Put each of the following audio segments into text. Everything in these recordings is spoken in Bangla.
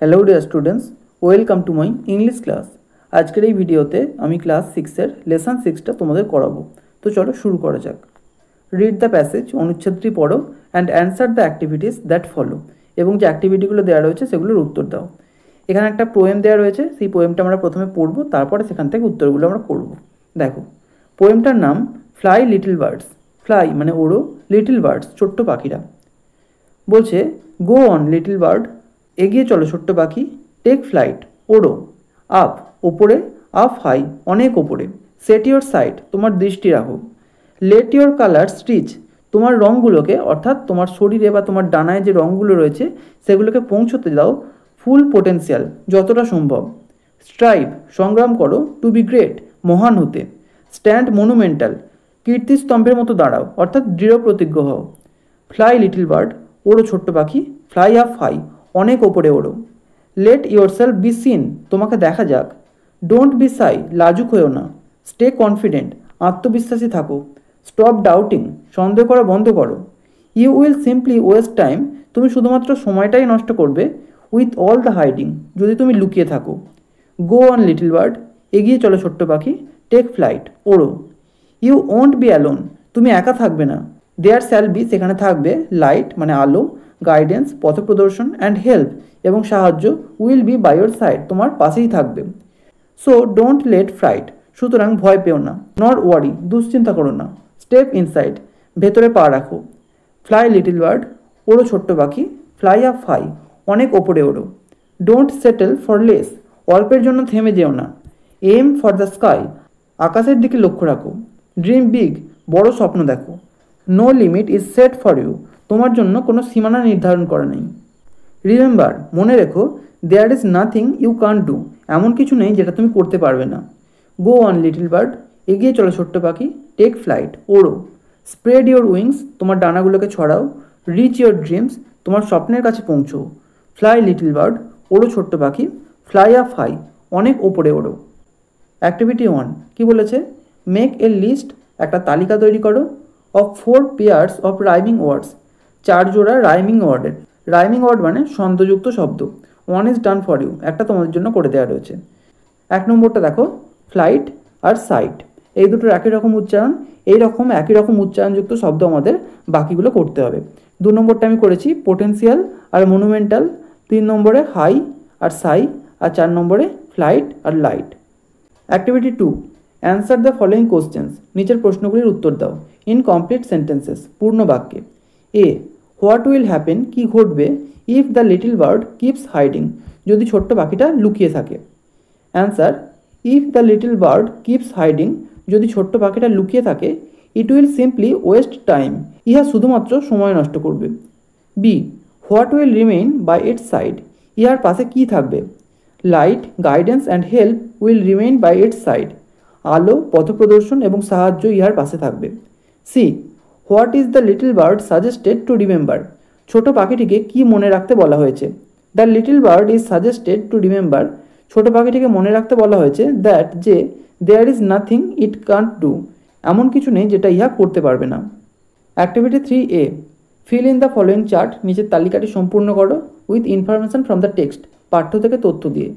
Hello dear students, welcome to my English class. আজকের এই ভিডিওতে আমি ক্লাস 6-এর লেসন 6টা তোমাদের করাবো। তো চলো শুরু করা যাক। রিড দ্য প্যাসেজ, অনুচ্ছেদটি পড়ো and answer the activities that follow, এবং যে অ্যাক্টিভিটিগুলো দেওয়া রয়েছে সেগুলোর উত্তর দাও। এখানে একটা পোয়েম দেওয়া রয়েছে, সেই পোয়েমটা আমরা প্রথমে পড়বো, তারপরে সেখান থেকে উত্তরগুলো আমরা করব। দেখো, পোয়েমটার নাম ফ্লাই লিটল বার্ডস। ফ্লাই মানে ওড়ো, লিটল বার্ডস ছোট্ট পাখিরা। বলছে গো অন লিটল বার্ড, এগিয়ে চলো ছোট্ট পাখি। টেক ফ্লাইট, ওড়ো। আপ ওপরে, আপ হাই অনেক ওপরে। সেট ইয়োর সাইট, তোমার দৃষ্টি রাখো। লেট ইয়োর কালার স্টিচ, তোমার রঙগুলোকে অর্থাৎ তোমার শরীরে বা তোমার ডানায় যে রঙগুলো রয়েছে সেগুলোকে পৌঁছতে দাও ফুল পোটেন্সিয়াল, যতটা সম্ভব। স্ট্রাইভ সংগ্রাম করো, টু বি গ্রেট মহান হতে। স্ট্যান্ড মনুমেন্টাল, কীর্তিস্তম্ভের মতো দাঁড়াও অর্থাৎ দৃঢ় প্রতিজ্ঞ হও। ফ্লাই লিটল বার্ড, ওড়ো ছোট্ট পাখি। ফ্লাই আপ হাই, অনেক ওপরে ওড়ো। Let yourself be seen, তোমাকে দেখা যাক। ডোন্ট বি সাই, লাজুক হয়েও না। স্টে কনফিডেন্ট, আত্মবিশ্বাসী থাকো। স্টপ ডাউটিং, সন্দেহ করা বন্ধ করো। You will simply waste time, তুমি শুধুমাত্র সময়টাই নষ্ট করবে। উইথ অল দ্য হাইডিং, যদি তুমি লুকিয়ে থাকো। গো অন লিটল বার্ড, এগিয়ে চলো ছোট্ট পাখি। টেক ফ্লাইট, ওড়ো। ইউ ওন্ট বি অ্যালোন, তুমি একা থাকবে না। দেয়ার শ্যাল বি, সেখানে থাকবে লাইট মানে আলো, গাইডেন্স পথপ্রদর্শন, অ্যান্ড হেল্প এবং সাহায্য, will be by your side, তোমার পাশেই থাকবে। সো ডোন্ট লেট ফ্রাইট, সুতরাং ভয় পেও না। নট ওয়ারি, দুশ্চিন্তা করো না। স্টেপ ইনসাইড, ভেতরে পা রাখো। ফ্লাই লিটল বার্ড, ওড়ো ছোট্ট পাখি। ফ্লাই আপ হাই, অনেক ওপরে ওড়ো। ডোন্ট সেটেল ফর লেস, অল্পের জন্য থেমে যেও না। এম ফর দ্য স্কাই, আকাশের দিকে লক্ষ্য রাখো। ড্রিম বিগ, বড় স্বপ্ন দেখো। No limit is set for you, তোমার জন্য কোনো সীমানা নির্ধারণ করা নেই। রিমেম্বার, মনে রেখো, there is nothing you can't do, এমন কিছু নেই যেটা তুমি করতে পারবে না। গো অন লিটল বার্ড, এগিয়ে চলো ছোট্ট পাখি। টেক ফ্লাইট, ওড়ো। স্প্রেড ইয়োর উইংস, তোমার ডানাগুলোকে ছড়াও। রিচ ইয়োর ড্রিমস, তোমার স্বপ্নের কাছে পৌঁছো। ফ্লাই লিটল বার্ড, ওড়ো ছোট্ট পাখি। ফ্লাই আপ হাই, অনেক ওপরে ওড়ো। অ্যাক্টিভিটি 1 কী বলেছে? মেক এ লিস্ট, একটা তালিকা তৈরি করো। Of 4 pairs of rhyming words, 4 জোড়া রাইমিং ওয়ার্ডের। রাইমিং ওয়ার্ড মানে ছন্দযুক্ত শব্দ। 1 ইজ ডান ফর ইউ, একটা তোমাদের জন্য করে দেওয়া রয়েছে। 1 নম্বরটা দেখো, ফ্লাইট আর সাইট, এই দুটোর একই রকম উচ্চারণ, এইরকম একই রকম উচ্চারণযুক্ত শব্দ আমাদের বাকিগুলো করতে হবে। 2 নম্বরটা আমি করেছি পটেন্সিয়াল আর মনুমেন্টাল। 3 নম্বরে হাই আর সাই, আর 4 নম্বরে ফ্লাইট আর light. Activity 2, answer the following questions, নিচের প্রশ্নগুলির উত্তর দাও। ইন কমপ্লিট সেন্টেন্সেস, পূর্ণ বাক্যে। এ, হোয়াট উইল হ্যাপেন, কী ঘটবে, if the little bird keeps hiding, যদি ছোট্ট পাখিটা লুকিয়ে থাকে। Answer, if the little bird keeps hiding, যদি ছোট্ট পাখিটা লুকিয়ে থাকে, it will simply waste time, ইহা শুধুমাত্র সময় নষ্ট করবে। B, what will remain by its side, ইহার পাশে কী থাকবে। Light, guidance and help will remain by its side, আলো পথপ্রদর্শন এবং সাহায্য ইহার পাশে থাকবে। C, what is the little bird suggested to remember, ছোট পাখিটিকে কি মনে রাখতে বলা হয়েছে। The little bird is suggested to remember, ছোট পাখিটিকে মনে রাখতে বলা হয়েছে দ্যাট, যে there is nothing it can't do, এমন কিছু নেই যেটা ইহা করতে পারবে না। Activity 3A, fill in the following chart, নিচের তালিকাটি সম্পূর্ণ করো with information from the text, পাঠ্য থেকে তথ্য দিয়ে।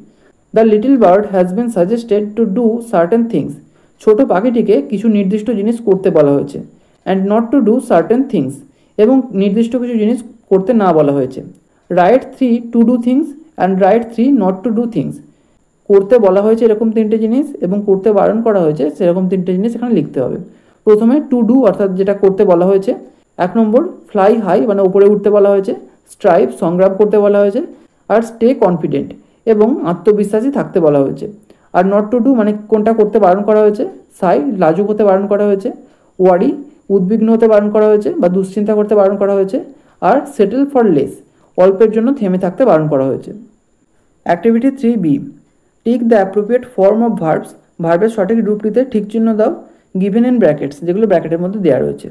The little bird has been suggested to do certain things, ছোট পাখিটিকে কিছু নির্দিষ্ট জিনিস করতে বলা হয়েছে। And not to do certain things, এবং নির্দিষ্ট কিছু জিনিস করতে না বলা হয়েছে। Right 3 to do things and right 3 not to do things, করতে বলা হয়েছে এরকম 3টে জিনিস এবং করতে বারণ করা হয়েছে সেরকম 3টে জিনিস এখানে লিখতে হবে। প্রথমে টু ডু অর্থাৎ যেটা করতে বলা হয়েছে। 1 নম্বর ফ্লাই হাই মানে উপরে উঠতে বলা হয়েছে। স্ট্রাইভ সংগ্রাম করতে বলা হয়েছে। আর স্টে কনফিডেন্ট এবং আত্মবিশ্বাসী থাকতে বলা হয়েছে। আর নট টু ডু মানে কোনটা করতে বারণ করা হয়েছে। সাই লাজুক হতে বারণ করা হয়েছে। ওয়ারি উদ্বিগ্ন হতে বারণ করা হয়েছে বা দুশ্চিন্তা করতে বারণ করা হয়েছে। আর সেটেল ফর লেস অল্পের জন্য থেমে থাকতে বারণ করা হয়েছে। Activity 3B, tick the appropriate form of verbs, ভার্বের সঠিক রূপটিতে ঠিক চিহ্ন দাও। গিভেন ইন ব্র্যাকেটস, যেগুলো ব্র্যাকেটের মধ্যে দেওয়া রয়েছে।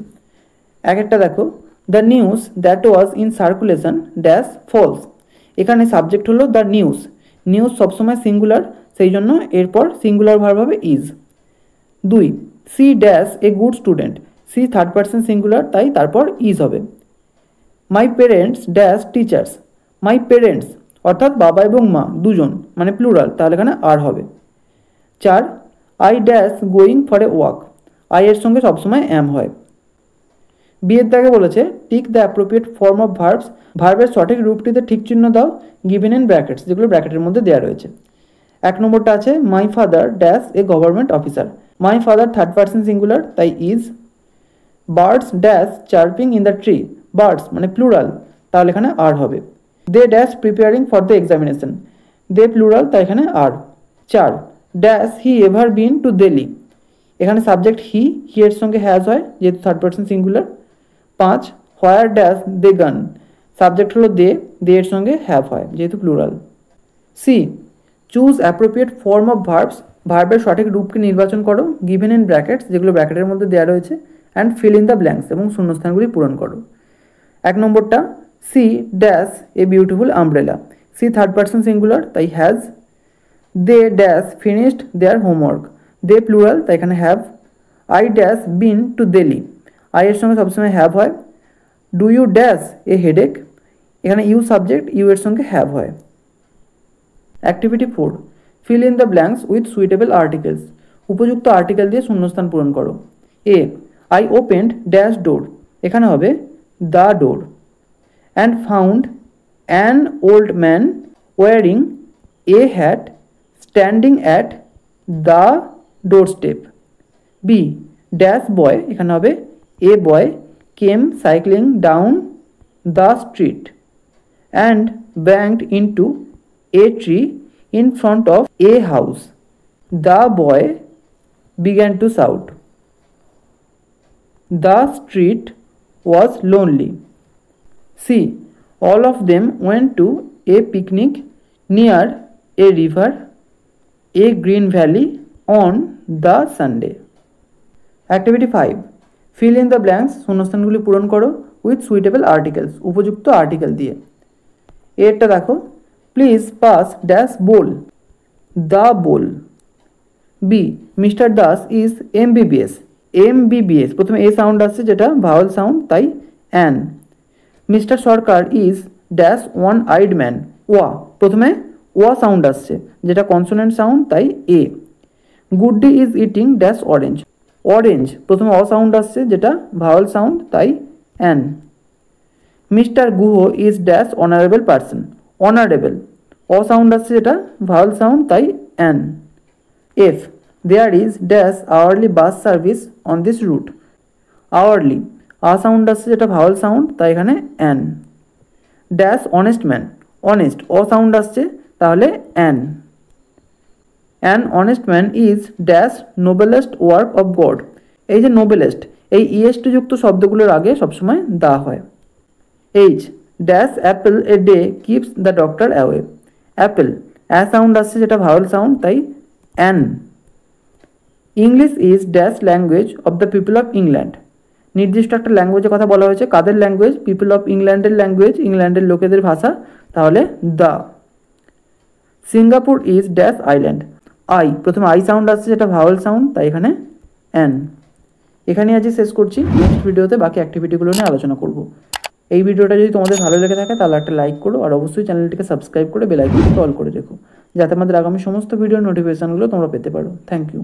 একটা দেখো, the news that was in circulation dash falls, এখানে সাবজেক্ট হলো দ্য নিউজ। নিউজ সবসময় সিঙ্গুলার, সেই জন্য এরপর সিঙ্গুলার ভার্ব হবে is. 2, C dash a good student, C third person singular, তাই তারপর ইজ হবে। My parents dash teachers, my parents অর্থাৎ বাবা এবং মা দুজন মানে প্লুরাল, তাহলে এখানে আর হবে। 4 I dash going for a walk, I এর সঙ্গে সবসময় অ্যাম হয়। বিয়ের দাগে বলেছে tick the appropriate form of verbs, ভার্বের সঠিক রূপটিতে ঠিক চিহ্ন দাও, গিভেন ইন ব্র্যাকেটস, যেগুলো ব্র্যাকেটের মধ্যে দেওয়া রয়েছে। 1 নম্বরটা আছে my father dash a government officer, my father third person singular তাই is. Birds dash chirping in the tree, birds মানে প্লুরাল তাহলে এখানে আর হবে। They dash preparing for the examination, they plural তাই এখানে are. 4 dash he ever been to Delhi, এখানে সাবজেক্ট হি এর সঙ্গে হ্যাজ হয় যেহেতু third person singular. 5 where dash they gone, subject হলো দে এর সঙ্গে হ্যাভ হয় যেহেতু plural. C choose appropriate form of verbs, ভার্বের সঠিক রূপকে নির্বাচন করো, গিভেন ইন ব্র্যাকেটস, যেগুলো ব্র্যাকেটের মধ্যে দেওয়া রয়েছে, and fill in the blanks, এবং শূন্যস্থানগুলি পূরণ করো। 1 নম্বরটা she dash a beautiful umbrella, she third person singular তাই has. They dash finished their homework, they plural তাই এখানে have. I dash been to Delhi, I এর সঙ্গে সবসময় হ্যাভ হয়। Do you dash a headache, এখানে ইউ সাবজেক্ট, ইউ এর সঙ্গে হ্যাভ হয়। Activity 4 fill in the blanks with suitable articles, উপযুক্ত আর্টিকেল দিয়ে শূন্যস্থান পূরণ করো। A I opened dash door, এখানে হবে the door. And found an old man wearing a hat standing at the doorstep. B dash boy, এখানে হবে a boy came cycling down the street and banged into a tree in front of a house. The boy began to shout. The street was lonely. C. All of them went to a picnic near a river, a green valley on the Sunday. Activity 5 fill in the blanks, শূন্যস্থানগুলি পূরণ করো with suitable articles, উপযুক্ত আর্টিকেল দিয়ে। এরটা দেখো please pass dash ball, the ball. B Mr Das is MBBS, MBBS প্রথমে এ সাউন্ড আসছে যেটা ভাওয়াল সাউন্ড তাই an. Mr Sarkar is dash one eyed man, ওয়া প্রথমে ওয়া সাউন্ড আসছে যেটা কনসোনেন্ট সাউন্ড তাই a. Guddi is eating dash orange, orange প্রথমে অ সাউন্ড আসছে যেটা ভাওয়াল সাউন্ড তাই an. Mr Guha is dash honourable person, honourable অ সাউন্ড আসছে যেটা ভাওয়াল সাউন্ড তাই an. F there is dash hourly bus service on this route, hourly আ সাউন্ড আসছে যেটা ভাওয়াল সাউন্ড তাই এখানে an. Dash honest man, honest অ সাউন্ড আসছে তাহলে an. An honest man is dash noblest work of God, এই যে নোবেলেস্ট এই ইএসটি যুক্ত শব্দগুলোর আগে সবসময় দা হয়। H dash apple a day keeps the doctor away, apple অ্যা সাউন্ড আসছে যেটা ভাওয়াল সাউন্ড তাই an. English is dash language of the people of England, নির্দিষ্ট একটা ল্যাঙ্গুয়েজের কথা বলা হয়েছে, কাদের ল্যাঙ্গুয়েজ, পিপল অফ ইংল্যান্ডের ল্যাঙ্গুয়েজ, ইংল্যান্ডের লোকেদের ভাষা, তাহলে the. Singapore is dash island, I প্রথমে আই সাউন্ড আসছে যেটা ভাওয়াল সাউন্ড তাই এখানে অ্যান। এখানে আজ শেষ করছি, নেক্সট ভিডিওতে বাকি অ্যাক্টিভিটিগুলো নিয়ে আলোচনা করব। এই ভিডিওটা যদি তোমাদের ভালো লেগে থাকে তাহলে একটা লাইক করো, আর অবশ্যই চ্যানেলটিকে সাবস্ক্রাইব করে বেল আইকনটি অল করে রেখো যাতে আমাদের আগামী সমস্ত ভিডিওর নোটিফিকেশানগুলো তোমরা পেতে পারো। Thank you.